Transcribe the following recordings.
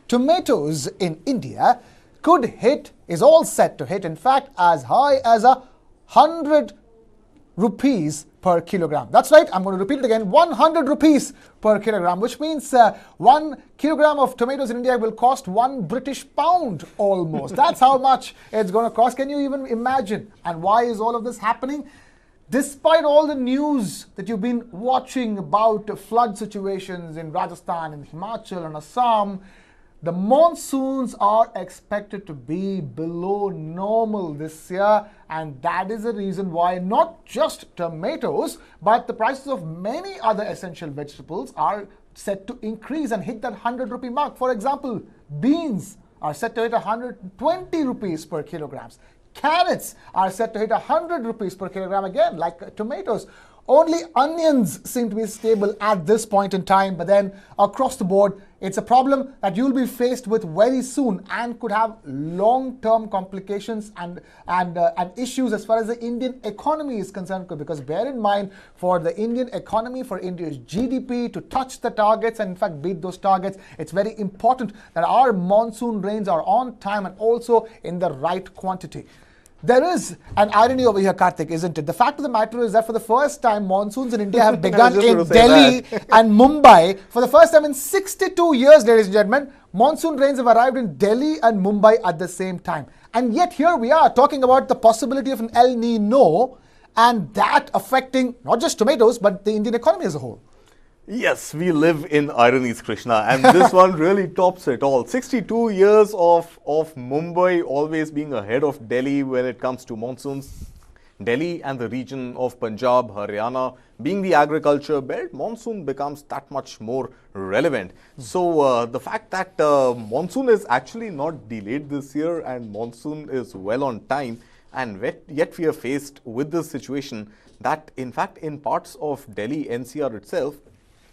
tomatoes in India is all set to hit, in fact, as high as 100 rupees per kilogram. That's right, I'm going to repeat it again, 100 rupees per kilogram, which means 1 kilogram of tomatoes in India will cost £1 almost. That's how much it's going to cost. Can you even imagine? And why is all of this happening? Despite all the news that you've been watching about flood situations in Rajasthan, in Himachal and Assam, the monsoons are expected to be below normal this year, and that is the reason why not just tomatoes, but the prices of many other essential vegetables are set to increase and hit that 100 rupee mark. For example, beans are set to hit 120 rupees per kilogram. Carrots are set to hit 100 rupees per kilogram again, like tomatoes. Only onions seem to be stable at this point in time, but then across the board, it's a problem that you'll be faced with very soon and could have long-term complications and issues as far as the Indian economy is concerned. Because bear in mind, for the Indian economy, for India's GDP to touch the targets and in fact beat those targets, it's very important that our monsoon rains are on time and also in the right quantity. There is an irony over here, Kartik, isn't it? The fact of the matter is that for the first time, monsoons in India have begun in Delhi and Mumbai. For the first time in 62 years, ladies and gentlemen, monsoon rains have arrived in Delhi and Mumbai at the same time. And yet here we are talking about the possibility of an El Nino, and that affecting not just tomatoes, but the Indian economy as a whole. Yes, we live in ironies, Krishna, and this one really tops it all. 62 years of Mumbai always being ahead of Delhi when it comes to monsoons. Delhi and the region of Punjab, Haryana, being the agriculture belt, monsoon becomes that much more relevant. So the fact that monsoon is actually not delayed this year and monsoon is well on time, and yet we are faced with this situation that in fact in parts of Delhi NCR itself,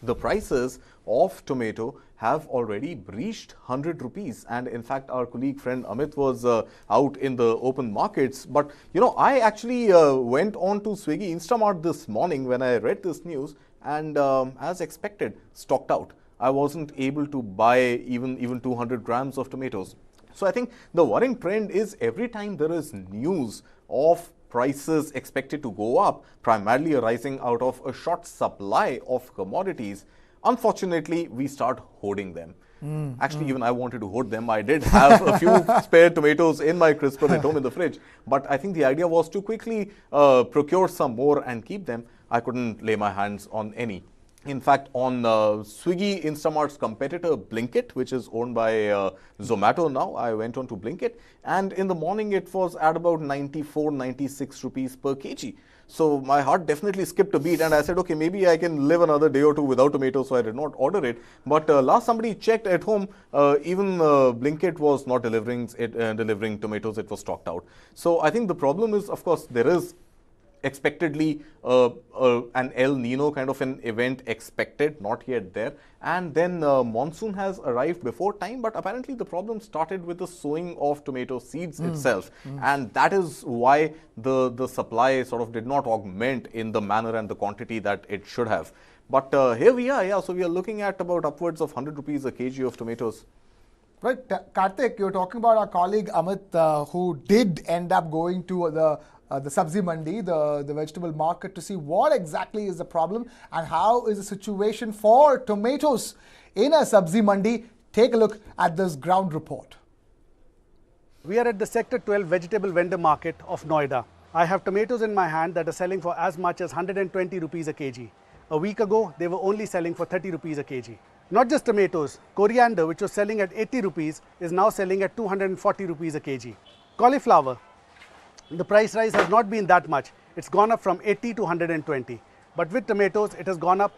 the prices of tomato have already breached 100 rupees. And in fact, our colleague friend Amit was out in the open markets. But, you know, I actually went on to Swiggy Instamart this morning when I read this news and as expected, stocked out. I wasn't able to buy even 200 grams of tomatoes. So I think the worrying trend is every time there is news of prices expected to go up, primarily arising out of a short supply of commodities, unfortunately, we start hoarding them. Actually, even I wanted to hoard them. I did have a few spare tomatoes in my crisper at home in the fridge, but I think the idea was to quickly procure some more and keep them. I couldn't lay my hands on any. In fact, on Swiggy Instamart's competitor Blinkit, which is owned by Zomato now, I went on to Blinkit, and in the morning it was at about 94-96 rupees per kg. So my heart definitely skipped a beat and I said, okay, maybe I can live another day or two without tomatoes, so I did not order it. But last somebody checked at home, even Blinkit was not delivering tomatoes, it was stocked out. So I think the problem is, of course, there is expectedly an El Nino kind of an event expected, not yet there. And then monsoon has arrived before time, but apparently the problem started with the sowing of tomato seeds itself. And that is why the supply sort of did not augment in the manner and the quantity that it should have. But here we are, yeah, so we are looking at about upwards of 100 rupees a kg of tomatoes. Right, Kartik, you're talking about our colleague Amit, who did end up going to the sabzi mandi, the vegetable market, to see what exactly is the problem and how is the situation for tomatoes in a sabzi mandi. Take a look at this ground report. We are at the Sector 12 vegetable vendor market of Noida. I have tomatoes in my hand that are selling for as much as 120 rupees a kg. A week ago, they were only selling for 30 rupees a kg. Not just tomatoes, coriander, which was selling at 80 rupees, is now selling at 240 rupees a kg. Cauliflower, the price rise has not been that much. It's gone up from 80 to 120. But with tomatoes, it has gone up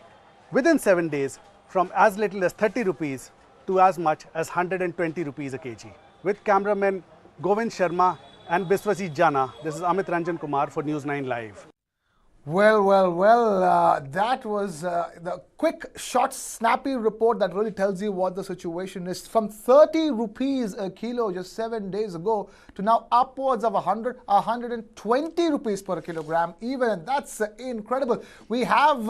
within 7 days from as little as 30 rupees to as much as 120 rupees a kg. With cameramen Govind Sharma and Biswajit Jana, this is Amit Ranjan Kumar for News 9 Live. Well, that was the quick, short, snappy report that really tells you what the situation is. From 30 rupees a kilo just 7 days ago to now upwards of 120 rupees per kilogram even, and that's incredible. We have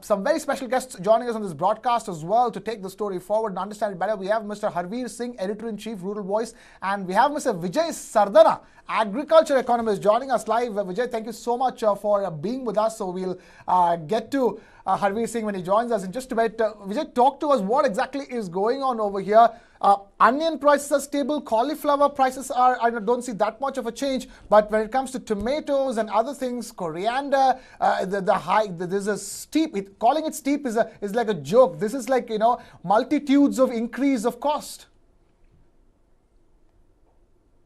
some very special guests joining us on this broadcast as well to take the story forward and understand it better. We have Mr. Harvir Singh, Editor-in-Chief, Ruralvoice, and we have Mr. Vijay Sardana, agriculture economist, joining us live. Vijay, thank you so much for being with us. So we'll get to Harvir Singh when he joins us in just a bit. Vijay, talk to us what exactly is going on over here. Onion prices are stable, cauliflower prices are, I don't see that much of a change, but when it comes to tomatoes and other things, coriander, there's a steep, calling it steep is like a joke. This is like, multitudes of increase of cost.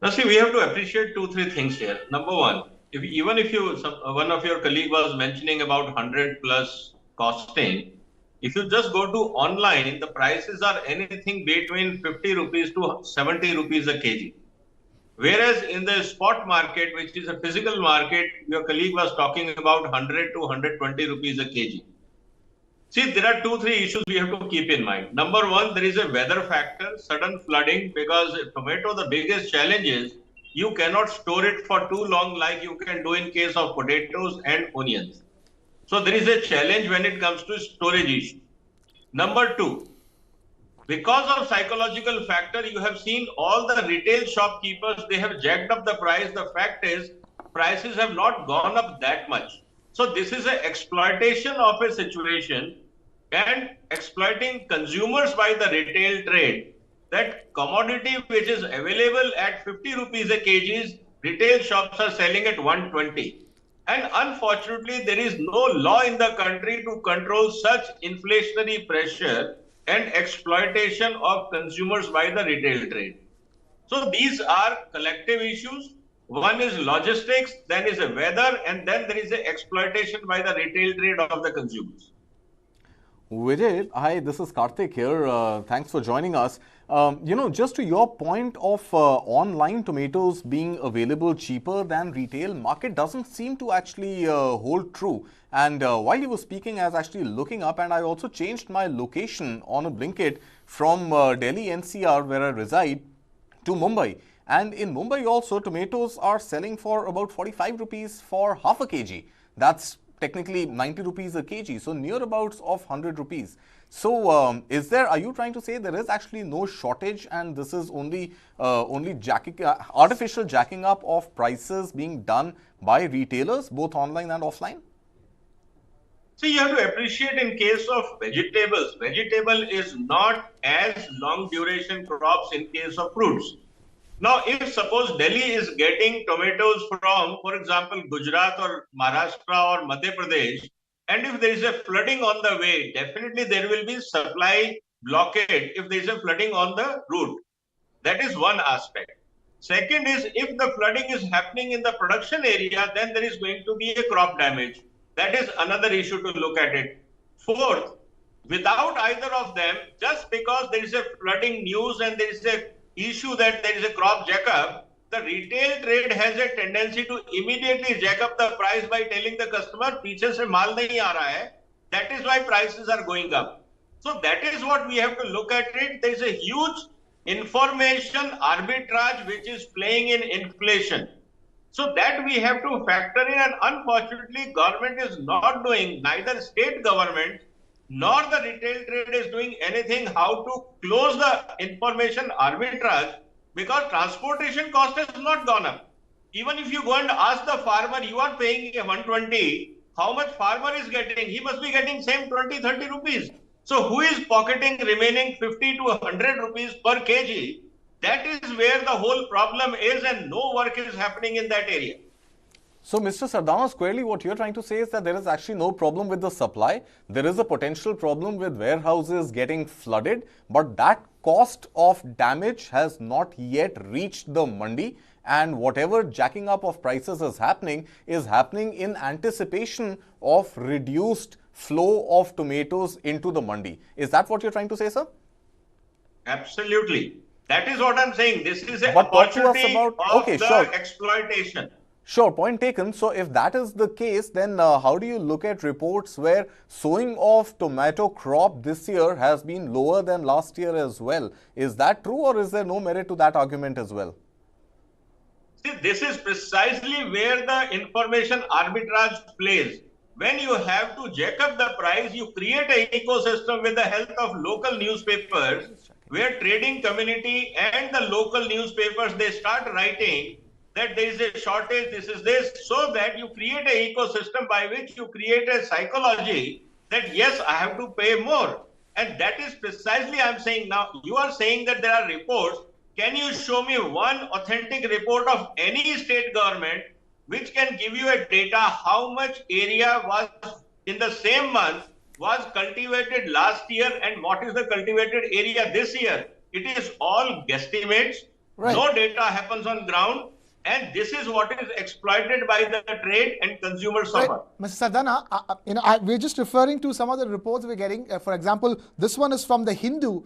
Now, see, we have to appreciate 2-3 things here. Number one, one of your colleague was mentioning about 100 plus costing. If you just go to online, the prices are anything between 50 rupees to 70 rupees a kg. Whereas in the spot market, which is a physical market, your colleague was talking about 100 to 120 rupees a kg. See, there are 2-3 issues we have to keep in mind. Number one, there is a weather factor, sudden flooding, because tomato, the biggest challenge is you cannot store it for too long like you can do in case of potatoes and onions. So there is a challenge when it comes to storage issue. Number two, because of psychological factor, you have seen all the retail shopkeepers, they have jacked up the price. The fact is, prices have not gone up that much. So this is an exploitation of a situation and exploiting consumers by the retail trade. That commodity which is available at 50 rupees a kg, retail shops are selling at 120. And unfortunately, there is no law in the country to control such inflationary pressure and exploitation of consumers by the retail trade. So these are collective issues. One is logistics, then is a weather, and then there is a exploitation by the retail trade of the consumers. Vijay, hi, this is Kartik here. Thanks for joining us. Just to your point of online tomatoes being available cheaper than retail, market doesn't seem to actually hold true. And while you were speaking, I was actually looking up, and I also changed my location on a Blinkit from Delhi NCR, where I reside, to Mumbai. And in Mumbai also, tomatoes are selling for about 45 rupees for half a kg. That's technically 90 rupees a kg, so nearabouts of 100 rupees. So are you trying to say there is actually no shortage and this is only artificial jacking up of prices being done by retailers, both online and offline? See, you have to appreciate in case of vegetables, vegetable is not as long duration crops in case of fruits. Now, if suppose Delhi is getting tomatoes from, for example, Gujarat or Maharashtra or Madhya Pradesh, and if there is a flooding on the way, definitely there will be supply blockade if there is a flooding on the route. That is one aspect. Second is, if the flooding is happening in the production area, then there is going to be a crop damage. That is another issue to look at it. Fourth, without either of them, just because there is a flooding news and there is a issue that there is a crop jack-up, the retail trade has a tendency to immediately jack up the price by telling the customer, "Piche se maal nahi aa raha hai." That is why prices are going up. So that is what we have to look at it. There is a huge information arbitrage which is playing in inflation. So that we have to factor in, and unfortunately, government is not doing, neither state government nor the retail trade is doing anything how to close the information arbitrage, because transportation cost has not gone up. Even if you go and ask the farmer, you are paying 120, how much farmer is getting? He must be getting same 20-30 rupees. So who is pocketing remaining 50 to 100 rupees per kg? That is where the whole problem is, and no work is happening in that area. So, Mr. Sardana, squarely what you're trying to say is that there is actually no problem with the supply. There is a potential problem with warehouses getting flooded, but that cost of damage has not yet reached the mandi, and whatever jacking up of prices is happening in anticipation of reduced flow of tomatoes into the mandi. Is that what you're trying to say, sir? Absolutely. That is what I'm saying. This is an opportunity of the exploitation. Sure, point taken. So if that is the case, then how do you look at reports where sowing of tomato crop this year has been lower than last year as well? Is that true, or is there no merit to that argument as well? See, this is precisely where the information arbitrage plays. When you have to jack up the price, you create an ecosystem with the help of local newspapers, where trading community and the local newspapers, they start writing that there is a shortage, this is this, so that you create an ecosystem by which you create a psychology that yes, I have to pay more. And that is precisely I'm saying now. You are saying that there are reports. Can you show me one authentic report of any state government which can give you a data how much area was in the same month was cultivated last year and what is the cultivated area this year? It is all guesstimates. Right. No data happens on ground. And this is what is exploited by the trade and consumers suffer. Right. Mr. Sardana, we're just referring to some of the reports we're getting. For example, this one is from the Hindu,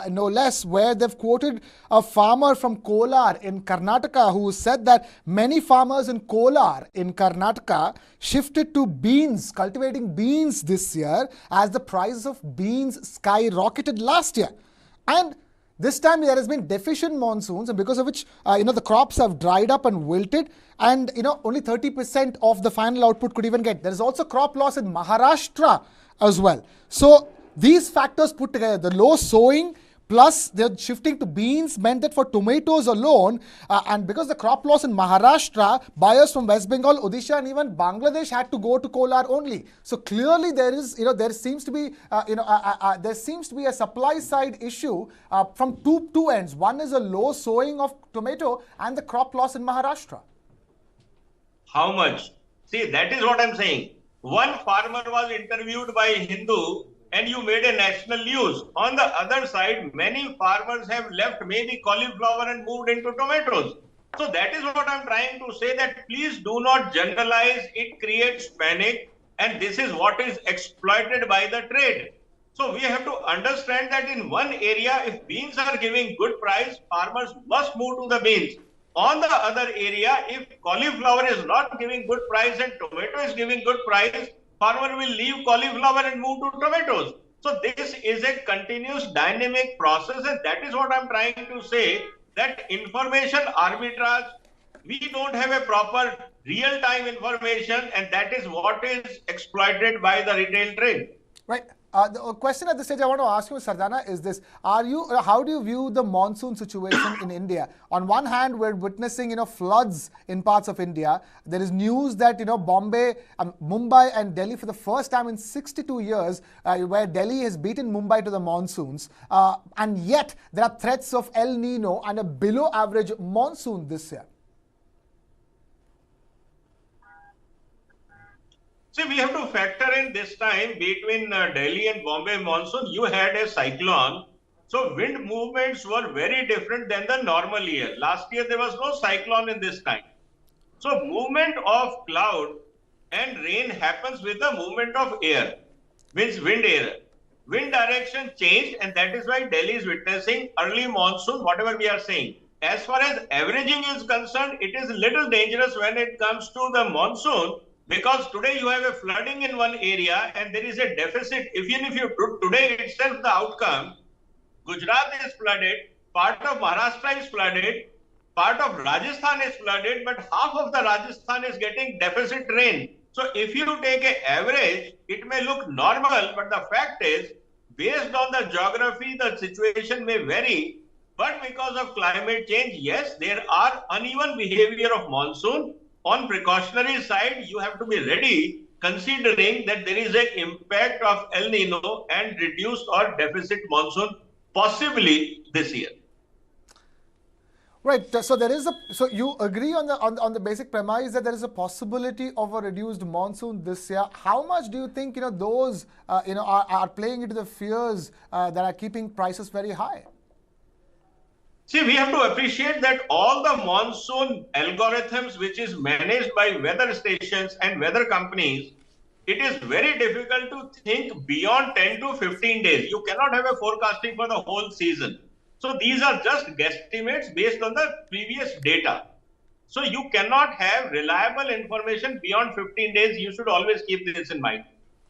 no less, where they've quoted a farmer from Kolar in Karnataka who said that many farmers in Kolar in Karnataka shifted to beans, cultivating beans this year as the prices of beans skyrocketed last year. And this time there has been deficient monsoons, and because of which the crops have dried up and wilted, and only 30% of the final output could even get. There is also crop loss in Maharashtra as well. So these factors put together, the low sowing plus they're shifting to beans, meant that for tomatoes alone, and because the crop loss in Maharashtra, buyers from West Bengal, Odisha and even Bangladesh had to go to Kolar only. So clearly there is, there seems to be, a supply side issue from two ends. One is a low sowing of tomato and the crop loss in Maharashtra. How much? See, that is what I'm saying. One farmer was interviewed by Hindu and you made a national news. On the other side, many farmers have left maybe cauliflower and moved into tomatoes. So that is what I'm trying to say, that please do not generalize. It creates panic, and this is what is exploited by the trade. So we have to understand that in one area, if beans are giving good price, farmers must move to the beans. On the other area, if cauliflower is not giving good price and tomato is giving good price, farmer will leave cauliflower and move to tomatoes. So this is a continuous dynamic process, and that is what I'm trying to say, that information arbitrage, we don't have a proper real-time information, and that is what is exploited by the retail trade. Right. The question at this stage I want to ask you, Sardana, is this: how do you view the monsoon situation in India? On one hand, we're witnessing floods in parts of India. There is news that Bombay, Mumbai, and Delhi for the first time in 62 years, where Delhi has beaten Mumbai to the monsoons, and yet there are threats of El Nino and a below-average monsoon this year. See, we have to factor in this time between Delhi and Bombay monsoon. You had a cyclone. So wind movements were very different than the normal year. Last year, there was no cyclone in this time. So movement of cloud and rain happens with the movement of air, means wind air. Wind direction changed, and that is why Delhi is witnessing early monsoon, whatever we are saying. As far as averaging is concerned, it is a little dangerous when it comes to the monsoon, because today you have a flooding in one area and there is a deficit. Even if you today itself the outcome, Gujarat is flooded, part of Maharashtra is flooded, part of Rajasthan is flooded, but half of the Rajasthan is getting deficit rain. So if you take an average, it may look normal, but the fact is, based on the geography, the situation may vary. But because of climate change, yes, there are uneven behavior of monsoon. On precautionary side, you have to be ready, considering that there is an impact of El Nino and reduced or deficit monsoon possibly this year. Right. So there is so you agree on the basic premise that there is a possibility of a reduced monsoon this year. How much do you think those are playing into the fears that are keeping prices very high? See, we have to appreciate that all the monsoon algorithms which is managed by weather stations and weather companies, it is very difficult to think beyond 10 to 15 days. You cannot have a forecasting for the whole season. So these are just guesstimates based on the previous data. So you cannot have reliable information beyond 15 days. You should always keep this in mind.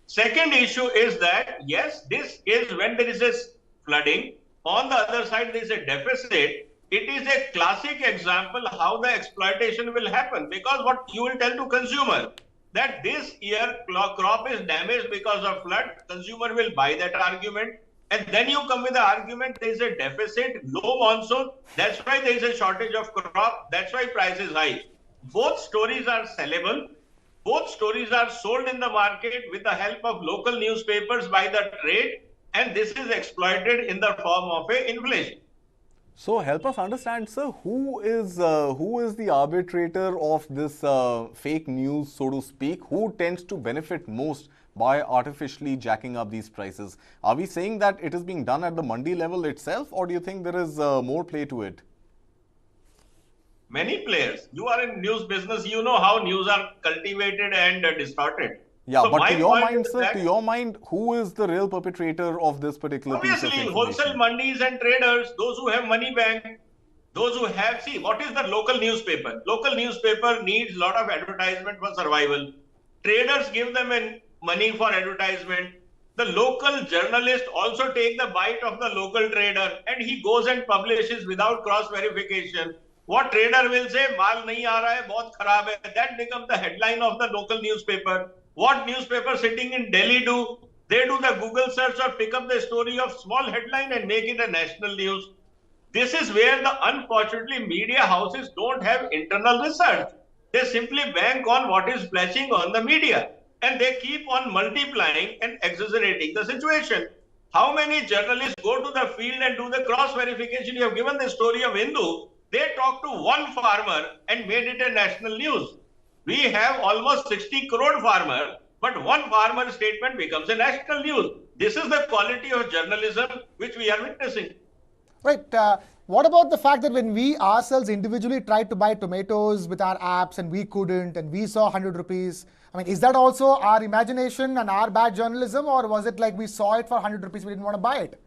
Second issue is that, yes, this is when there is a flooding. On the other side, there is a deficit. It is a classic example how the exploitation will happen, because what you will tell to consumer that this year crop is damaged because of flood, consumer will buy that argument. And then you come with the argument there is a deficit, low monsoon, that's why there is a shortage of crop, that's why price is high. Both stories are sellable. Both stories are sold in the market with the help of local newspapers by the trade, and this is exploited in the form of a inflation. So help us understand, sir, who is the arbitrator of this fake news, so to speak? Who tends to benefit most by artificially jacking up these prices? Are we saying that it is being done at the mandi level itself, or do you think there is more play to it? Many players. You are in news business, you know how news are cultivated and distorted. Yeah, so but to your mind, sir, to your mind, who is the real perpetrator of this particular piece of information? Obviously, wholesale mandis and traders, those who have money bank, those who have, see, what is the local newspaper? Local newspaper needs a lot of advertisement for survival. Traders give them money for advertisement. The local journalist also take the bite of the local trader, and he goes and publishes without cross-verification. What trader will say, maal nahi aa raha hai, bahut kharab hai. That becomes the headline of the local newspaper. What newspaper sitting in Delhi do? They do the Google search or pick up the story of small headline and make it a national news. This is where the unfortunately media houses don't have internal research. They simply bank on what is flashing on the media, and they keep on multiplying and exaggerating the situation. How many journalists go to the field and do the cross verification? You have given the story of Hindu. They talked to one farmer and made it a national news. We have almost 60 crore farmers, but one farmer statement becomes a national news. This is the quality of journalism which we are witnessing. Right. What about the fact that when we ourselves individually tried to buy tomatoes with our apps and we couldn't, and we saw 100 rupees? I mean, is that also our imagination and our bad journalism, or was it like we saw it for 100 rupees, we didn't want to buy it?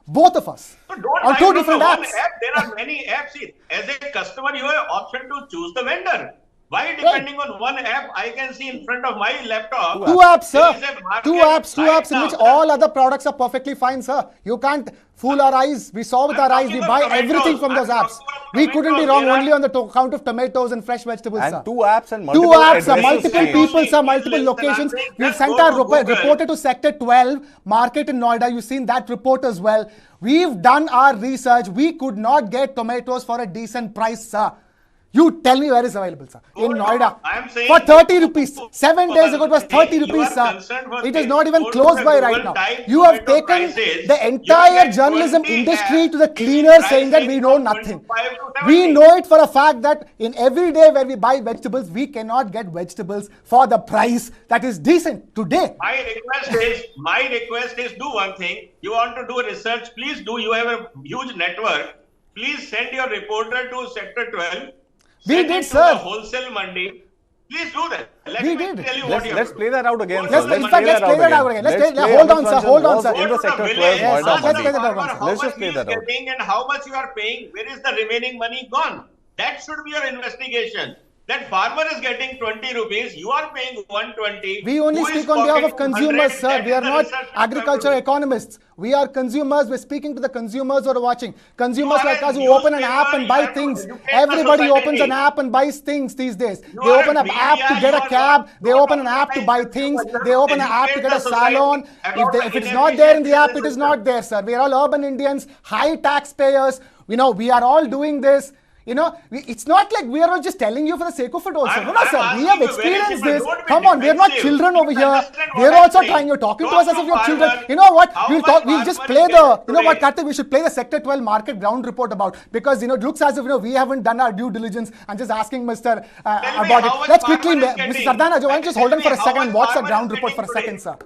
Both of us. So don't on buy two different apps. App. There are many apps. As a customer, you have option to choose the vendor. Why depending on one app, I can see in front of my laptop. Two apps, sir. Two apps right in which all other products are perfectly fine, sir. You can't fool our eyes. We saw with our eyes. We buy everything from those apps. We couldn't be wrong only on the count of tomatoes and fresh vegetables, and sir. Two apps and multiple multiple people, sir, multiple locations. We've sent our reporter to Sector 12, market in Noida. You've seen that report as well. We've done our research. We could not get tomatoes for a decent price, sir. You tell me where is available, sir. In Noida. For 30 rupees. 7 days ago it was 30 rupees, sir. It is not even close by right now. You have taken the entire journalism industry to the cleaner, saying that we know nothing. We know it for a fact that in every day where we buy vegetables, we cannot get vegetables for the price that is decent today. My request is do one thing. You want to do research, please do. You have a huge network. Please send your reporter to Sector 12. We did, sir. Wholesale mandi. Please do that. We did. Let's play that out again. Let's play that out again. Hold on, sir. In the Sector 12 Noida let's play that out once. Let's just play that out. And how much you are paying? Where is the remaining money gone? That should be your investigation. That farmer is getting 20 rupees, you are paying 120. We only speak on behalf of consumers, sir. We are not agriculture economists. We are consumers. We're speaking to the consumers who are watching. Consumers like us who open an app and buy things. Everybody opens an app and buys things these days. They open an app to get a cab. They open an app to buy things. They open an app to get a salon. If it's not there in the app, it is not there, sir. We are all urban Indians, high taxpayers. We are all doing this. It's not like we are just telling you for the sake of it also. No, sir. We have experienced this. Come on, we are not children over here. We are also trying. You're talking to us as if you're children. You know what? We'll just play the, Kartik, we should play the Sector 12 market ground report about, because, it looks as if, we haven't done our due diligence and just asking Mr. about it. Let's quickly, Mr. Sardana, why don't you just hold on for a second and watch the ground report for a second, sir.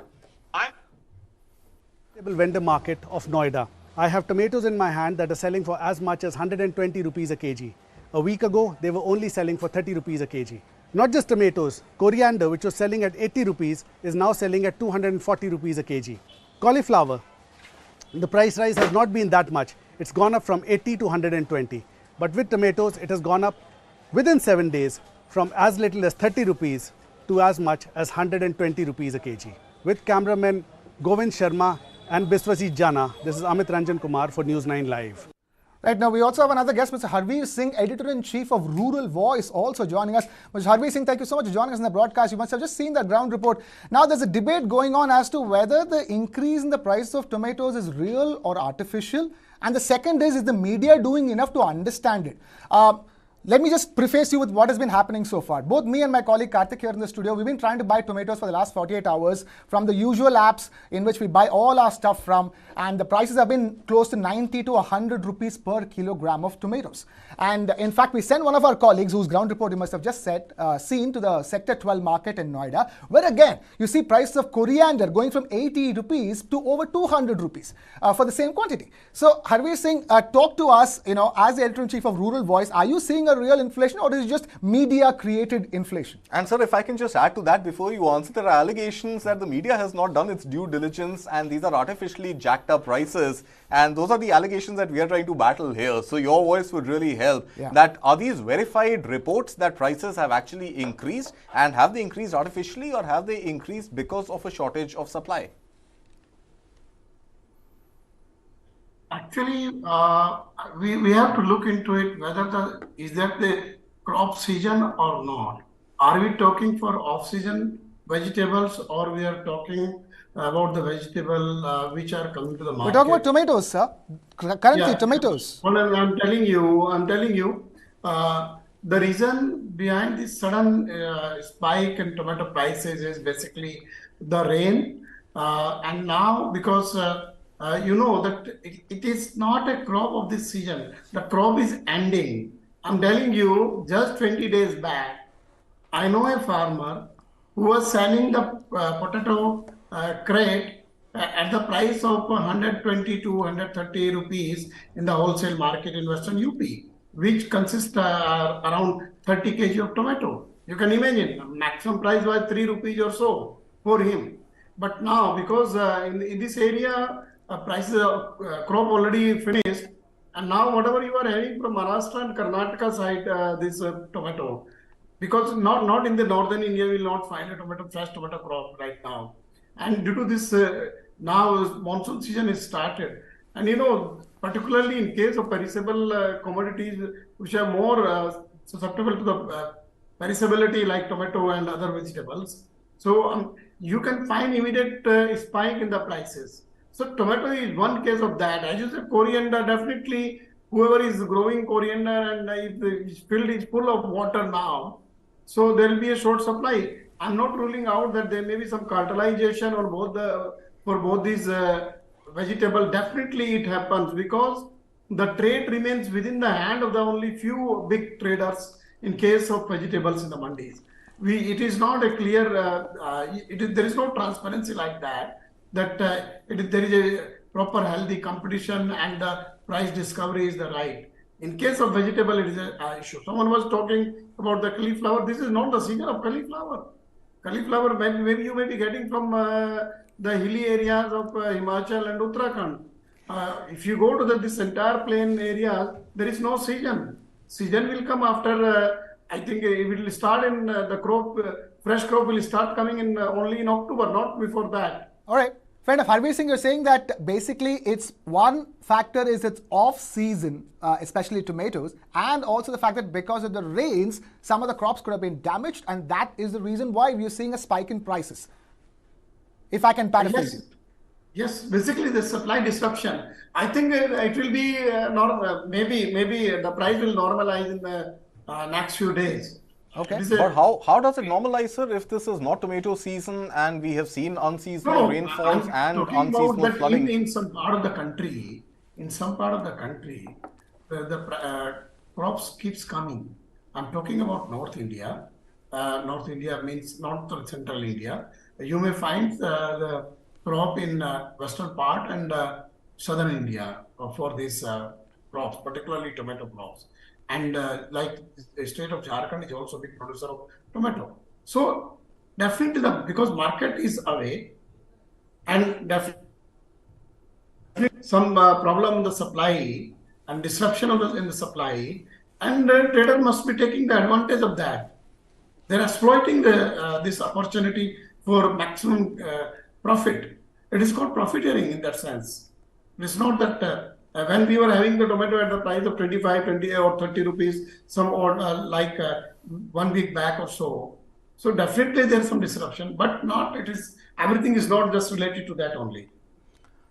Vendor market of Noida. I have tomatoes in my hand that are selling for as much as 120 rupees a kg. A week ago, they were only selling for 30 rupees a kg. Not just tomatoes, coriander, which was selling at 80 rupees, is now selling at 240 rupees a kg. Cauliflower, the price rise has not been that much. It's gone up from 80 to 120. But with tomatoes, it has gone up within 7 days from as little as 30 rupees to as much as 120 rupees a kg. With cameramen Govind Sharma and Biswajit Jana, this is Amit Ranjan Kumar for News 9 Live. Right now, we also have another guest, Mr. Harvir Singh, Editor-in-Chief of Ruralvoice, also joining us. Mr. Harvir Singh, thank you so much for joining us in the broadcast. You must have just seen that ground report. Now, there's a debate going on as to whether the increase in the price of tomatoes is real or artificial. And the second is the media doing enough to understand it? Let me just preface you with what has been happening so far. Both me and my colleague Kartik here in the studio, we've been trying to buy tomatoes for the last 48 hours from the usual apps in which we buy all our stuff from, and the prices have been close to 90 to 100 rupees per kilogram of tomatoes. And in fact, we sent one of our colleagues whose ground report you must have just seen to the Sector 12 market in Noida, where again, you see prices of coriander going from 80 rupees to over 200 rupees for the same quantity. So Harvir Singh, talk to us, as the Editor-in-Chief of Ruralvoice, are you seeing a real inflation or is it just media created inflation? And sir, if I can just add to that before you answer, there are allegations that the media has not done its due diligence and these are artificially jacked up prices, and those are the allegations that we are trying to battle here. So your voice would really help. Yeah. That are these verified reports that prices have actually increased, and have they increased artificially or have they increased because of a shortage of supply? Actually, we have to look into it whether is that the crop season or not. Are we talking for off-season vegetables or we are talking about the vegetable which are coming to the market? We're talking about tomatoes, sir. Currently, Yeah. tomatoes. Well, I'm telling you, the reason behind this sudden spike in tomato prices is basically the rain, and now because you know that it is not a crop of this season. The crop is ending. I'm telling you, just 20 days back, I know a farmer who was selling the potato crate at the price of 120 to 130 rupees in the wholesale market in Western UP, which consists around 30 kg of tomato. You can imagine, maximum price was 3 rupees or so for him. But now, because in this area, prices of crop already finished, and now whatever you are having from Maharashtra and Karnataka side, this tomato, because not in the northern India, you will not find a fresh tomato crop right now. And due to this, now monsoon season is started. And particularly in case of perishable commodities, which are more susceptible to the perishability like tomato and other vegetables. So you can find immediate spike in the prices. So tomato is one case of that. As you said, coriander, definitely whoever is growing coriander and if the field is full of water now, so there will be a short supply. I'm not ruling out that there may be some cartelization or for both these vegetables. Definitely it happens because the trade remains within the hand of the only few big traders in case of vegetables in the mandis. It is not a clear, there is no transparency like that. That there is a proper healthy competition and the price discovery is the right. In case of vegetable, it is an issue. Someone was talking about the cauliflower. This is not the season of cauliflower. Cauliflower, maybe you may be getting from the hilly areas of Himachal and Uttarakhand. If you go to this entire plain area, there is no season. Season will come after, I think it will start in the crop, fresh crop will start coming in only in October, not before that. All right. Fair enough. Harvir Singh, you're saying that basically it's one factor is it's off season, especially tomatoes, and also the fact that because of the rains, some of the crops could have been damaged, and that is the reason why we're seeing a spike in prices. If I can paraphrase you. Yes, basically the supply disruption. I think it will be normal. Maybe the price will normalize in the next few days. Okay. But how does it normalize, sir, if this is not tomato season and we have seen unseasonal rainfalls and unseasonal flooding? In some part of the country, the crops keeps coming. I'm talking about North India. North India means North or Central India. You may find the crop in western part and southern India for these crops, particularly tomato crops. And like the state of Jharkhand is also a big producer of tomato. So definitely because market is away and definitely some problem in the supply and disruption in the supply, and trader must be taking the advantage of that. They're exploiting this opportunity for maximum profit. It is called profiteering in that sense. It's not that when we were having the tomato at the price of 25, 20 or 30 rupees, some or 1 week back or so. So definitely there's some disruption, but not, everything is not just related to that only.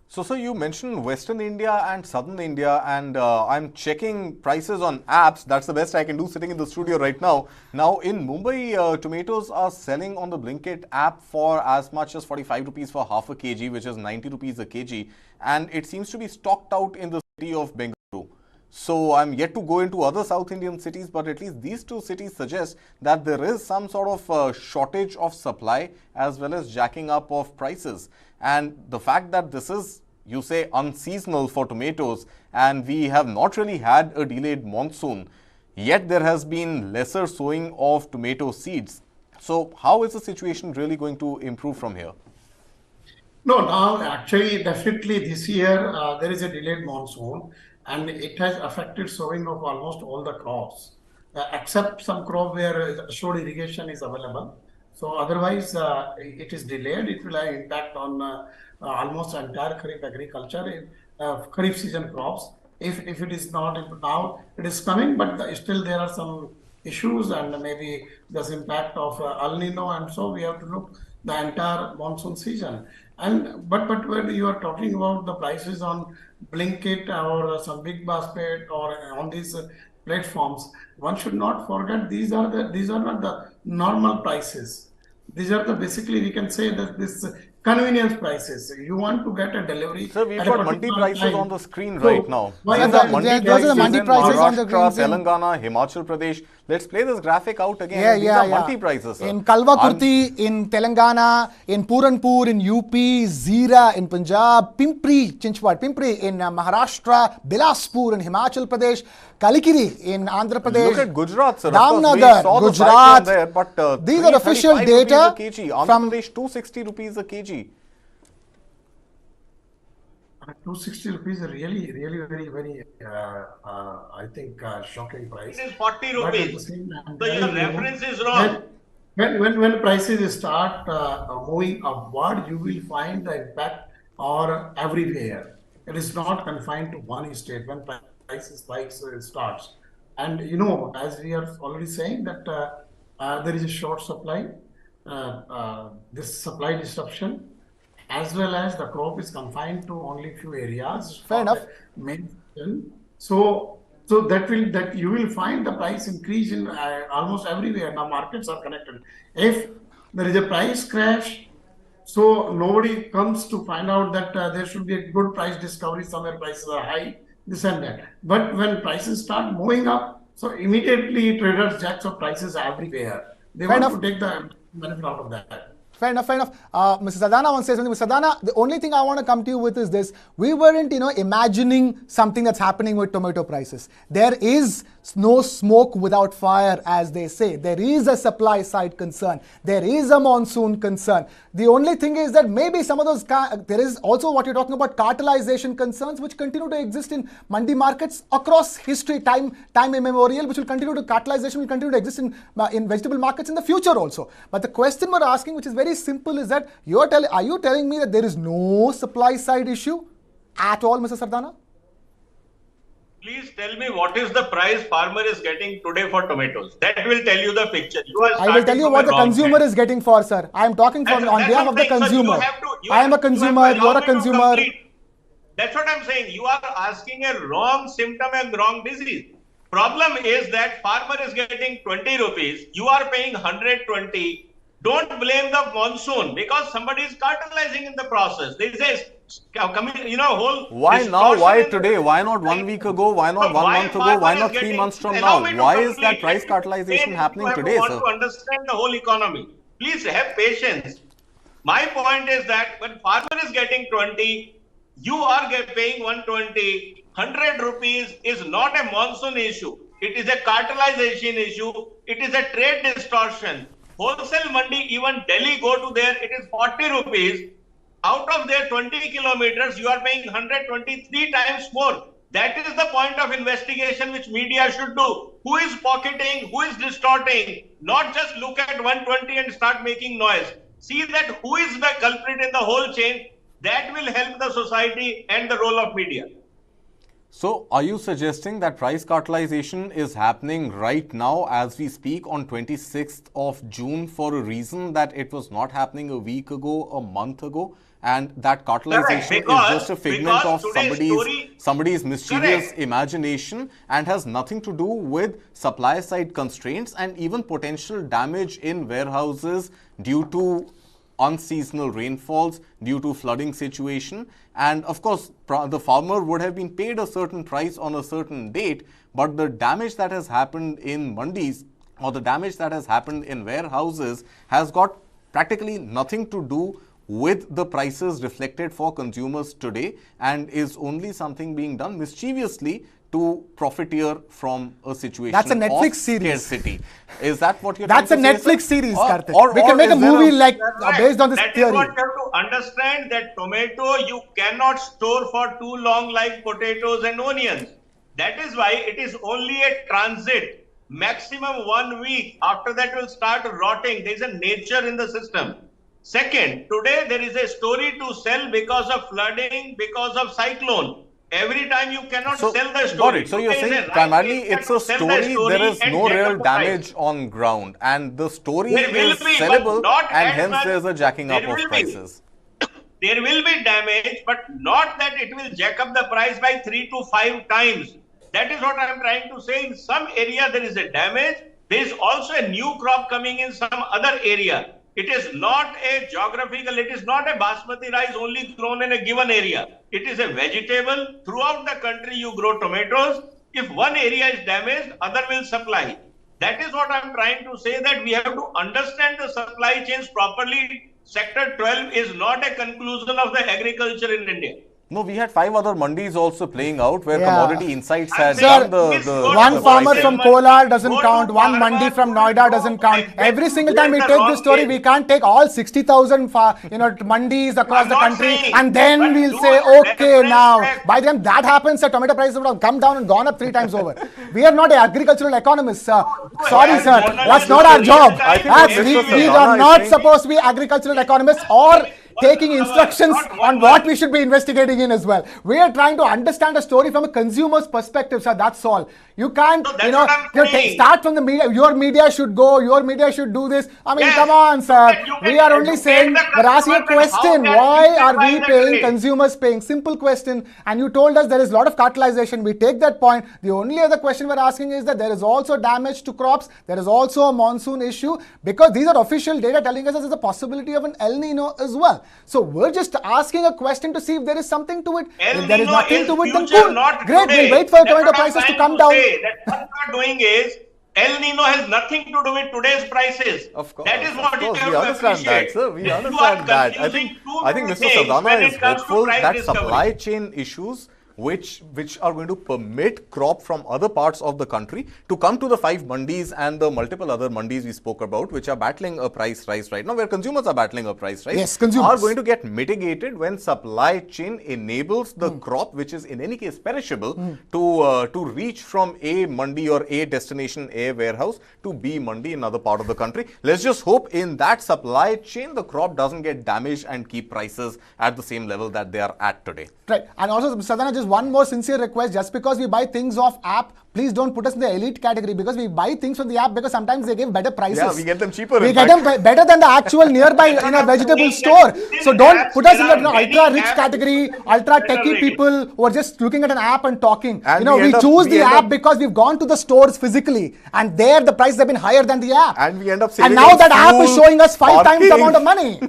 So you mentioned Western India and Southern India, and I'm checking prices on apps. That's the best I can do sitting in the studio right now. Now in Mumbai, tomatoes are selling on the Blinkit app for as much as 45 rupees for half a kg, which is 90 rupees a kg. And it seems to be stocked out in the city of Bengaluru. So I'm yet to go into other South Indian cities, but at least these two cities suggest that there is some sort of shortage of supply as well as jacking up of prices. And the fact that this is, you say, unseasonal for tomatoes, and we have not really had a delayed monsoon, yet there has been lesser sowing of tomato seeds. So how is the situation really going to improve from here? No, now actually, definitely this year there is a delayed monsoon, and it has affected sowing of almost all the crops, except some crop where shore irrigation is available. So otherwise, it is delayed. It will have impact on almost entire Kharif agriculture, Kharif season crops. If it is not now, it is coming, but still there are some issues, and maybe there's impact of El Nino, and so we have to look the entire monsoon season. And but when you are talking about the prices on Blinkit or some big basket or on these platforms, one should not forget these are not the normal prices. These are the, basically we can say that this convenience prices. You want to get a delivery. Sir, we've at a got mandi particular prices time. on the screen So, right now. why These is are that? mandi Those are the prices mandi in prices on the Maharashtra, screen. Telangana, Himachal Pradesh. Let's play this graphic out again. These are mandi prices, sir. In Kalwakurti, in Telangana, in Puranpur, in UP, Zira, in Punjab, Pimpri, Pimpri, in Maharashtra, Bilaspur, in Himachal Pradesh, Kalikiri, in Andhra Pradesh. Look at Gujarat, sir. Of course, we Damnagar, saw the Gujarat. cyclone there, but These are official 335 data rupees a kg. Andhra from Pradesh 260 rupees a kg. 260 rupees is really very I think shocking price. It is 40 But at the rupees. same time, So your reference is wrong. when prices start moving upward, you will find the impact or everywhere. It is not confined to one state. When prices spikes starts, and as we are already saying that there is a short supply, this supply disruption, as well as the crop is confined to only few areas. Fair enough. Main season. So that you will find the price increase in almost everywhere. Now markets are connected. If there is a price crash, so nobody comes to find out that there should be a good price discovery. Somewhere prices are high, this and that. But when prices start moving up, so immediately traders jacks up prices everywhere. They Fair want enough. to take the benefit out of that. Fair enough, fair enough. Mr. Sardana wants to say something. Mr. Sardana, the only thing I want to come to you with is this. We weren't, imagining something that's happening with tomato prices. There is no smoke without fire, as they say. There is a supply side concern. There is a monsoon concern. The only thing is that maybe some of those, there is also what you're talking about, cartelization concerns, which continue to exist in mandi markets across history, time immemorial, which will continue to, cartelization will continue to exist in vegetable markets in the future also. But the question we're asking, which is very simple, is that are you telling me that there is no supply side issue at all, Mr. Sardana? Please tell me what is the price farmer is getting today for tomatoes. That will tell you the picture. I will tell you what the consumer is getting for, sir. I am talking on behalf of the consumer. I am a consumer, you're a consumer. That's what I'm saying. You are asking a wrong symptom and wrong disease. Problem is that farmer is getting 20 rupees. You are paying 120. Don't blame the monsoon because somebody is cartelizing in the process. There is a whole. Why now? Why today? Why not 1 week ago? Why not 1 month ago? Why not 3 months from now? Why is that price cartelization happening today, You want sir? to understand the whole economy. Please have patience. My point is that when farmer is getting 20, you are paying 120. 100 rupees is not a monsoon issue. It is a cartelization issue. It is a trade distortion. Wholesale mandi, even Delhi go to there, it is 40 rupees. Out of their 20 kilometers, you are paying 123 times more. That is the point of investigation which media should do. Who is pocketing, who is distorting, not just look at 120 and start making noise. See that who is the culprit in the whole chain. That will help the society and the role of media. So, are you suggesting that price cartelization is happening right now as we speak on 26th of June for a reason that it was not happening a week ago, a month ago? And that cartelization is just a figment of somebody's mischievous imagination and has nothing to do with supply side constraints and even potential damage in warehouses due to unseasonal rainfalls, due to flooding situation. And of course, the farmer would have been paid a certain price on a certain date, but the damage that has happened in mandis or the damage that has happened in warehouses has got practically nothing to do with the prices reflected for consumers today and is only something being done mischievously to profiteer from a situation. That's a Netflix series. Scarcity. Is that what you're That's a trying to say, Netflix series, or, Kartik. or We can make a movie like based on this that theory. That is what you have to understand, that tomato you cannot store for too long like potatoes and onions. That is why it is only a transit. Maximum 1 week. After that it will start rotting. There is a nature in the system. Second, today there is a story to sell because of flooding, because of cyclone. Every time you cannot sell the story. Got it. So you're saying primarily it's a story, there is no real damage on ground and the story is sellable and hence there's a jacking up of prices. There will be damage, but not that it will jack up the price by 3 to 5 times. That is what I am trying to say. In some area there is a damage. There is also a new crop coming in some other area. It is not a geographical, it is not a basmati rice only grown in a given area. It is a vegetable. Throughout the country you grow tomatoes. If one area is damaged, other will supply. That is what I am trying to say, that we have to understand the supply chains properly. Sector 12 is not a conclusion of the agriculture in India. No, we had 5 other mandis also playing out where Commodity Insights had Sir, done the one farmer from Kolar doesn't count, one mandi from Noida doesn't count. Every single time we take this story, we can't take all 60,000 mandis across the country and then we'll say, okay, now. By the time that happens, the tomato prices would have come down and gone up 3 times over. We are not agricultural economists, sir. Sorry, sir. That's not our job. We are not supposed to be agricultural economists or taking instructions on what we should be investigating in as well. We are trying to understand a story from a consumer's perspective, sir. That's all. You can't, start from the media. Your media should go. Your media should do this. I mean, come on, sir. We are only saying, we're asking a question. Why are we paying, consumers paying? Simple question. And you told us there is a lot of cartelization. We take that point. The only other question we're asking is that there is also damage to crops. There is also a monsoon issue, because these are official data telling us that there's a possibility of an El Nino as well. So we're just asking a question to see if there is something to it. If there is nothing to it, then cool. Great, we'll wait for tomato prices to come down. That what we are doing is, El Nino has nothing to do with today's prices. Of course. That is what you have we to understand appreciate. that, sir. We understand that. I think Mr. Sardana is hopeful that supply chain issues which are going to permit crop from other parts of the country to come to the 5 mandis and the multiple other mandis we spoke about, which are battling a price rise right now, where consumers are battling a price rise, yes, consumers are going to get mitigated when supply chain enables the crop, which is in any case perishable, to reach from A mandi or A destination, A warehouse, to B mandi in another part of the country. Let's just hope in that supply chain the crop doesn't get damaged and keep prices at the same level that they are at today. Right. And also, Sadhana, just one more sincere request. Just because we buy things off app, please don't put us in the elite category, because we buy things from the app because sometimes they give better prices. Yeah, we get them cheaper. We get them better than the actual nearby vegetable store. So don't put us in the ultra rich category, ultra techie people who are just looking at an app and talking. And we choose the app because we've gone to the stores physically, and there the prices have been higher than the app. And we end up saving. And now that app is showing us 5 times the amount of money.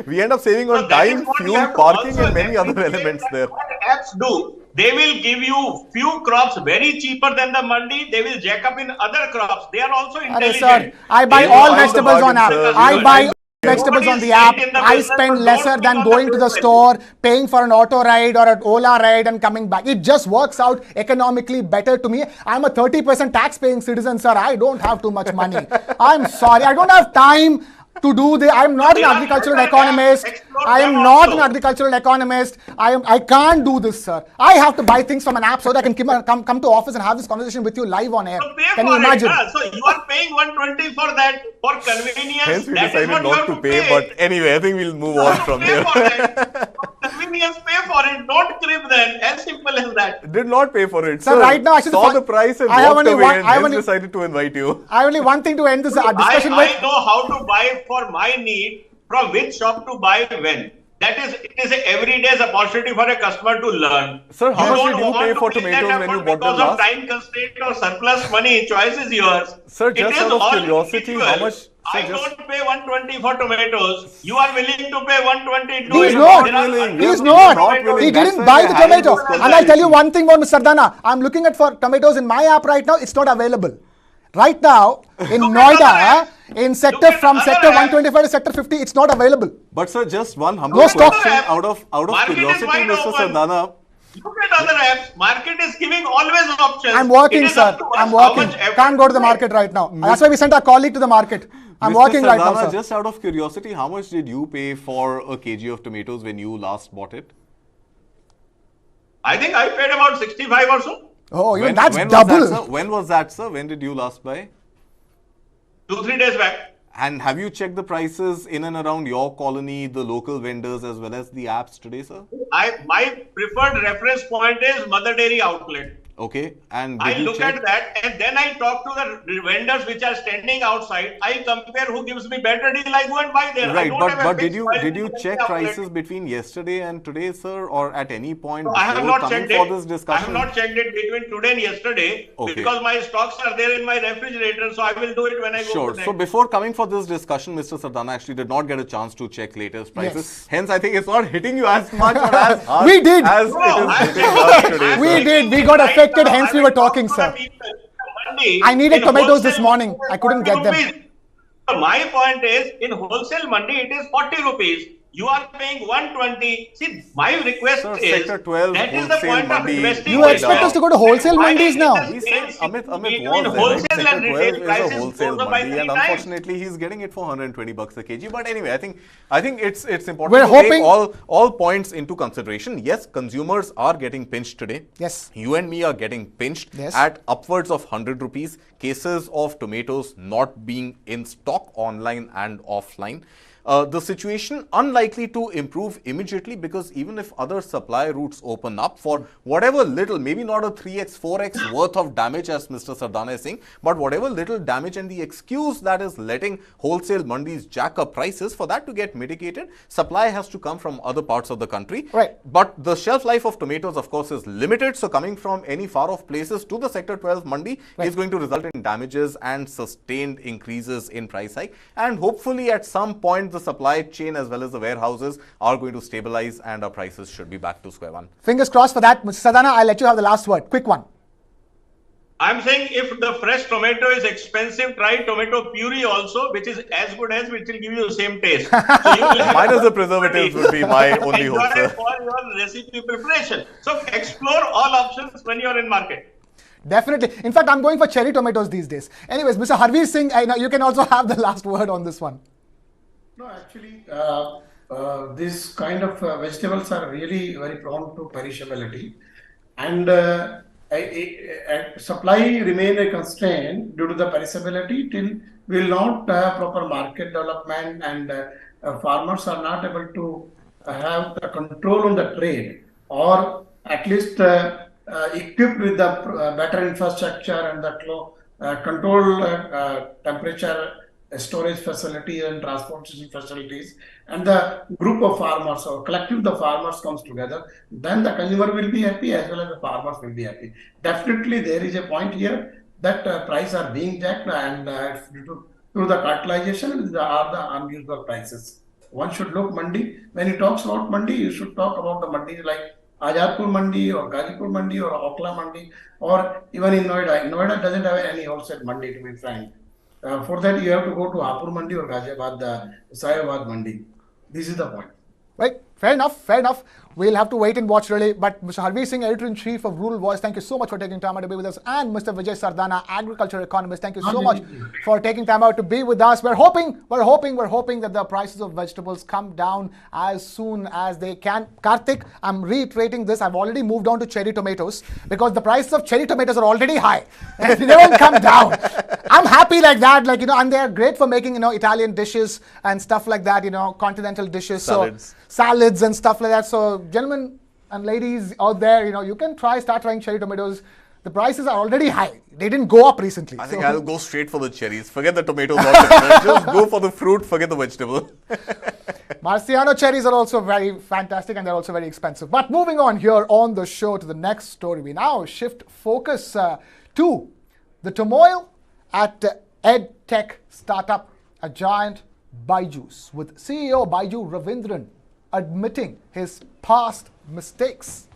We end up saving on time, fuel, parking, and many other elements there. What apps do? They will give you few crops very cheaper than the mandi. They will jack up in other crops. They are also intelligent. Sir, I buy all vegetables on app. I buy vegetables on the app. I spend lesser than going to the store, paying for an auto ride or an Ola ride and coming back. It just works out economically better to me. I'm a 30% tax paying citizen, sir. I don't have too much money. I'm sorry. I don't have time. to do the. I am not an There are agricultural other economist. apps. Explore I am them not also. an agricultural economist. I can't do this, sir. I have to buy things from an app so that I can come to office and have this conversation with you live on air. So pay Can for you imagine? it. So you are paying 120 for that for convenience. Hence, we That is decided what you not have to pay. But anyway, I think we'll move You on have to from pay here. for that. For convenience, pay for it. Don't crib then. As simple as that. Did not pay for it. Sir, right now, actually, saw the price and I have walked only away one- and I have hence only- decided to invite you. I have only one thing to end this discussion with. I know how to buy for my need, from which shop to buy when. It is a everyday's opportunity for a customer to learn. Sir, how much don't did you want pay to for that tomatoes when you effort bought them because of last? time constraint or surplus money, choice is yours. Sir, It just is out of all curiosity, individual. how much- sir, I just- don't pay 120 for tomatoes. You are willing to pay 120. Do He's it. not. There are willing. He's You're not. not willing. He That's didn't why buy we're the having tomato. this And I'll tell you conversation. one thing about Mr. Sardana. I'm looking at for tomatoes in my app right now. It's not available. Right now, in Look at other Noida, apps. in Look sector at from other sector apps. 125 to sector 50, it's not available. But sir, just one humble No stock. question out of Market is curiosity, wide Mr. open. Sardana. Look at other apps. Market is giving always options. I'm working, It is sir. up to us I'm how working. much effort Can't go to the we make. market right now. That's why we sent our colleague to the market. I'm Mr. working right now, Sardana, sir. just out of curiosity, how much did you pay for a kg of tomatoes when you last bought it? I think I paid about 65 or so. Oh, even When- that's when double. Was that, sir? When was that, sir? When did you last buy? 2-3 days back. And have you checked the prices in and around your colony, the local vendors as well as the apps today, sir? My preferred reference point is Mother Dairy outlet. Okay. And I did you look check? at that and then I talk to the vendors which are standing outside. I compare who gives me better deal. I go and buy there. I Right, don't have a but did fixed you price did you in the check outlet. prices between yesterday and today, sir, or at any point I have before not coming checked for it. this I discussion? have not checked it between today and yesterday Okay. because my stocks are there in my refrigerator. So I will do it when I go. Sure. to So the before coming for this discussion, Mr. Sardana actually did not get a chance to check latest prices. Yes. Hence, I think it's not hitting you as much or as hard We did. as No, it is I'm hitting saying- us today. I'm We sir. saying did. We it got right affected, now. hence I we will were talk talking, to sir. the people. Monday, I needed in tomatoes this wholesale, morning. I couldn't get them. 40 rupees. So my point is, in wholesale mandi, it is 40 rupees. You are paying 120. See, my request Sir, is, Sector 12 that is the wholesale point of mandi, investing. You Noida. expect us to go to wholesale Why mandis is now? the He same said Amit between was there. wholesale Sector and 12 retail is a prices wholesale goes up by mandi, and 3 times. unfortunately, he's getting it for 120 bucks a kg. But anyway, I think it's important We're to hoping- take all points into consideration. Yes, consumers are getting pinched today. Yes. You and me are getting pinched Yes. at upwards of 100 rupees. Cases of tomatoes not being in stock online and offline. The situation unlikely to improve immediately because even if other supply routes open up for whatever little, maybe not a 3x, 4x worth of damage as Mr. Sardana is saying, but whatever little damage and the excuse that is letting wholesale mandis jack up prices, for that to get mitigated, supply has to come from other parts of the country. Right. But the shelf life of tomatoes, of course, is limited. So coming from any far off places to the Sector 12 mandi is going to result in damages and sustained increases in price hike. And hopefully at some point the supply chain as well as the warehouses are going to stabilize and our prices should be back to square one. Fingers crossed for that. Mr. Sardana, I'll let you have the last word. Quick one. I'm saying if the fresh tomato is expensive, try tomato puree also, which is as good as which will give you the same taste. So you will have Minus the preservatives would be my only enjoy hope, sir. for your recipe preparation. So explore all options when you're in market. Definitely. In fact, I'm going for cherry tomatoes these days. Anyways, Mr. Harvir Singh, I know you can also have the last word on this one. No, actually, these kind of vegetables are really very prone to perishability, and supply remain a constraint due to the perishability till we will not have proper market development, and farmers are not able to have the control on the trade, or at least equipped with the better infrastructure and the control temperature storage facilities and transportation facilities, and the group of farmers or collective the farmers comes together, then the consumer will be happy as well as the farmers will be happy. Definitely there is a point here that prices are being jacked, and it's due to the cartelization are the unusual prices. One should look mandi. When he talks about mandi, you should talk about the mandis like Azadpur mandi or Gazipur mandi or Okla mandi, or even in Noida. Noida doesn't have any wholesale mandi, to be frank. For that, you have to go to Hapur mandi or Ghaziabad, the Sayabad mandi. This is the point. Right, fair enough, fair enough. We'll have to wait and watch really. But Mr. Harvir Singh, Editor-in-Chief of Ruralvoice, thank you so much for taking time out to be with us. And Mr. Vijay Sardana, Agriculture Economist, thank you so much for taking time out to be with us. We're hoping that the prices of vegetables come down as soon as they can. Kartik, I'm reiterating this. I've already moved on to cherry tomatoes because the prices of cherry tomatoes are already high. And they won't come down. I'm happy like that, like, and they're great for making, Italian dishes and stuff like that, continental dishes. Salads. So, salads and stuff like that. So, gentlemen and ladies out there, you can start trying cherry tomatoes. The prices are already high. They didn't go up recently. I think I'll go straight for the cherries. Forget the tomatoes altogether. Just go for the fruit, forget the vegetable. Marciano cherries are also very fantastic and they're also very expensive. But moving on here on the show to the next story, we now shift focus to the turmoil at EdTech startup, a giant Byju, with CEO Byju Ravindran admitting his past mistakes.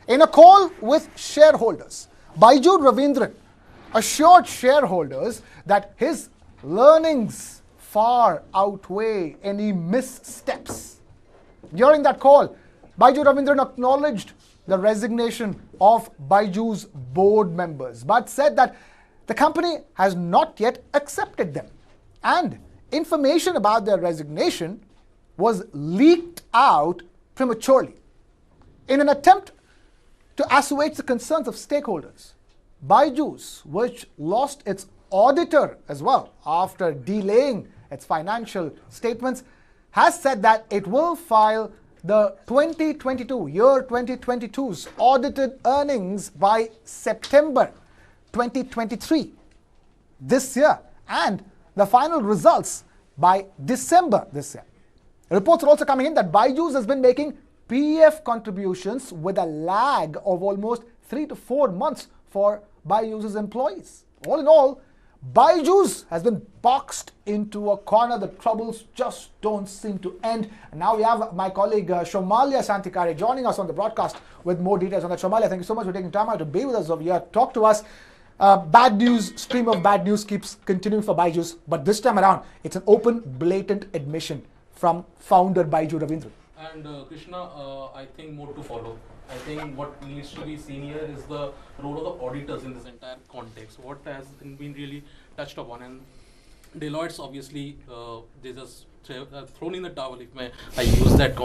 In a call with shareholders, Byju Ravindran assured shareholders that his learnings far outweigh any missteps. During that call, Byju Ravindran acknowledged the resignation of Byju's board members, but said that the company has not yet accepted them, and information about their resignation was leaked out prematurely. In an attempt to assuage the concerns of stakeholders, Byju, which lost its auditor as well after delaying its financial statements, has said that it will file the 2022's audited earnings by September 2023 this year, and the final results by December this year. Reports are also coming in that Byju has been making PF contributions with a lag of almost 3 to 4 months for Byju's employees. All in all, Byju has been boxed into a corner. The troubles just don't seem to end. And now we have my colleague Shomalia Santikare joining us on the broadcast with more details on that. Shomalia, thank you so much for taking time out to be with us over here. Talk to us. Bad news, stream of bad news keeps continuing for Byju, but this time around, it's an open, blatant admission from founder Byju Ravindran. And Krishna, I think more to follow. I think what needs to be seen here is the role of the auditors in this entire context. What has been really touched upon, and Deloitte's obviously they just thrown in the towel, if I use that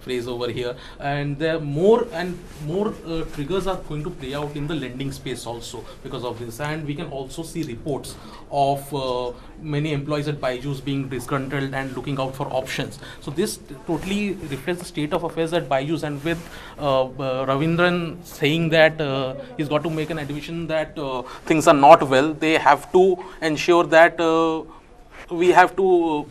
phrase over here, and there are more and more triggers are going to play out in the lending space also because of this, and we can also see reports of many employees at Byju being disgruntled and looking out for options. So this totally reflects the state of affairs at Byju, and with Ravindran saying that he's got to make an admission that things are not well, they have to ensure that we have to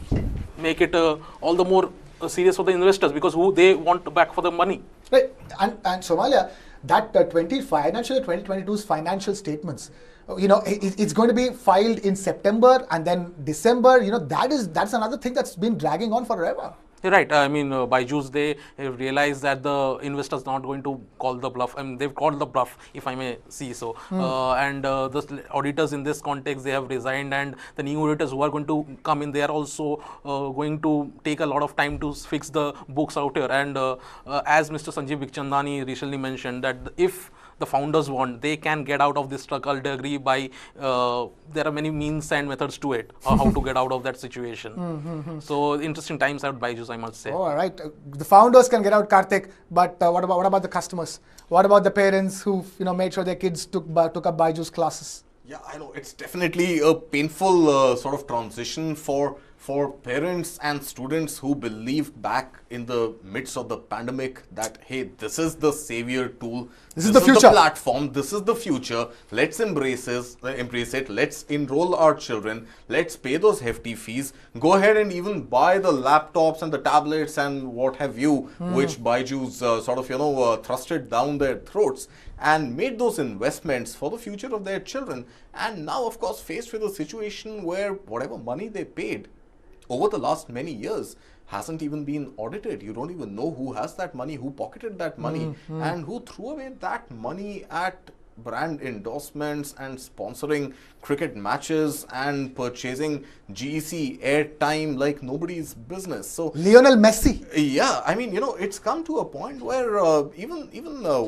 make it all the more serious for the investors, because who they want back for the money. Right, and Somalia, that financial year 2022's financial statements, it's going to be filed in September and then December. That's another thing that's been dragging on forever. Right. I mean, Byju, they realized that the investors not going to call the bluff. I mean, they've called the bluff, if I may see so. And the auditors in this context, they have resigned, and the new auditors who are going to come in, they are also going to take a lot of time to fix the books out here. And as Mr. Sanjeev Bikhchandani recently mentioned, that if the founders want, they can get out of this strugglery by there are many means and methods to it, how to get out of that situation. So interesting times at Byju, I must say. Oh, all right. The founders can get out, Kartik, but what about the customers? What about the parents who made sure their kids took up Byju's classes? Yeah, I know it's definitely a painful sort of transition for parents and students who believed back in the midst of the pandemic that, hey, this is the savior tool, this is the future, the platform, this is the future, let's embrace it, let's enroll our children, let's pay those hefty fees, go ahead and even buy the laptops and the tablets and what have you, which Byju's sort of thrusted down their throats, and made those investments for the future of their children. And now, of course, faced with a situation where whatever money they paid over the last many years hasn't even been audited. You don't even know who has that money, who pocketed that money, and who threw away that money at brand endorsements and sponsoring cricket matches and purchasing GEC airtime like nobody's business. So Lionel Messi. yeah, I mean, it's come to a point where even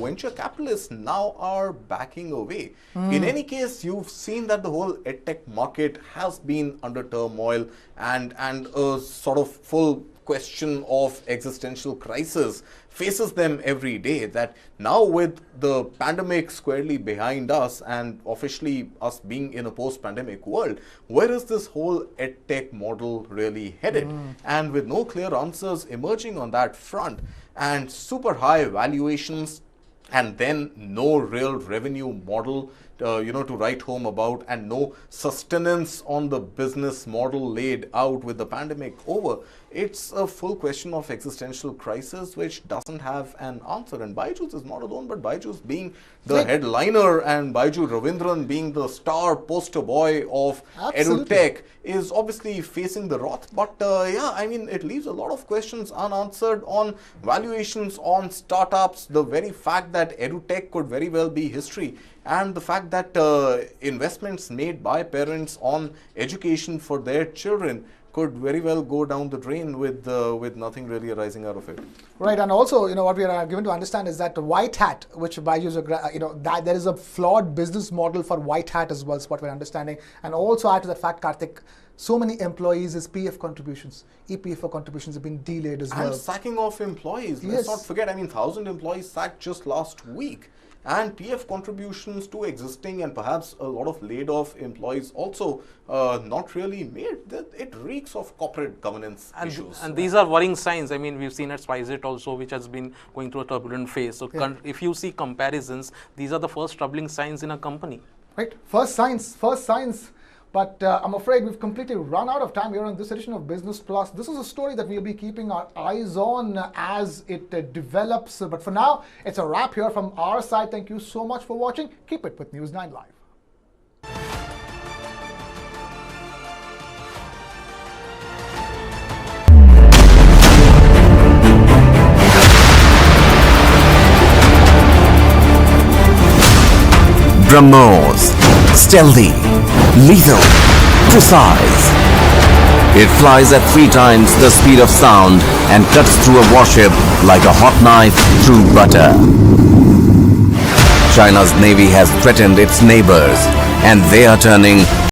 venture capitalists now are backing away. In any case, you've seen that the whole edtech market has been under turmoil and a sort of full question of existential crisis faces them every day. That now with the pandemic squarely behind us and officially us being in a post-pandemic world, where is this whole edtech model really headed? And with no clear answers emerging on that front and super high valuations and then no real revenue model to write home about and no sustenance on the business model laid out with the pandemic over, it's a full question of existential crisis which doesn't have an answer. And Byju's is not alone, but Byju's being the headliner and Byju Ravindran being the star poster boy of edutech is obviously facing the wrath. But yeah, I mean, it leaves a lot of questions unanswered on valuations, on startups, the very fact that edutech could very well be history, and the fact that investments made by parents on education for their children could very well go down the drain with nothing really arising out of it. Right, and also, what we are given to understand is that white hat, which Byju's, that there is a flawed business model for white hat as well, is what we're understanding. And also add to that fact, Kartik, so many employees, his PF contributions, EPF contributions have been delayed as well. And sacking off employees. Let's not forget, 1,000 employees sacked just last week. And PF contributions to existing and perhaps a lot of laid off employees also not really made. It reeks of corporate governance issues. And these are worrying signs. I mean, we've seen at Spiceit also, which has been going through a turbulent phase. So if you see comparisons, these are the first troubling signs in a company. Right, first signs. But I'm afraid we've completely run out of time here on this edition of Business Plus. This is a story that we'll be keeping our eyes on as it develops. But for now, it's a wrap here from our side. Thank you so much for watching. Keep it with News 9 Live. BrahMos, stealthy, lethal, precise. It flies at 3 times the speed of sound and cuts through a warship like a hot knife through butter. China's navy has threatened its neighbors, and they are turning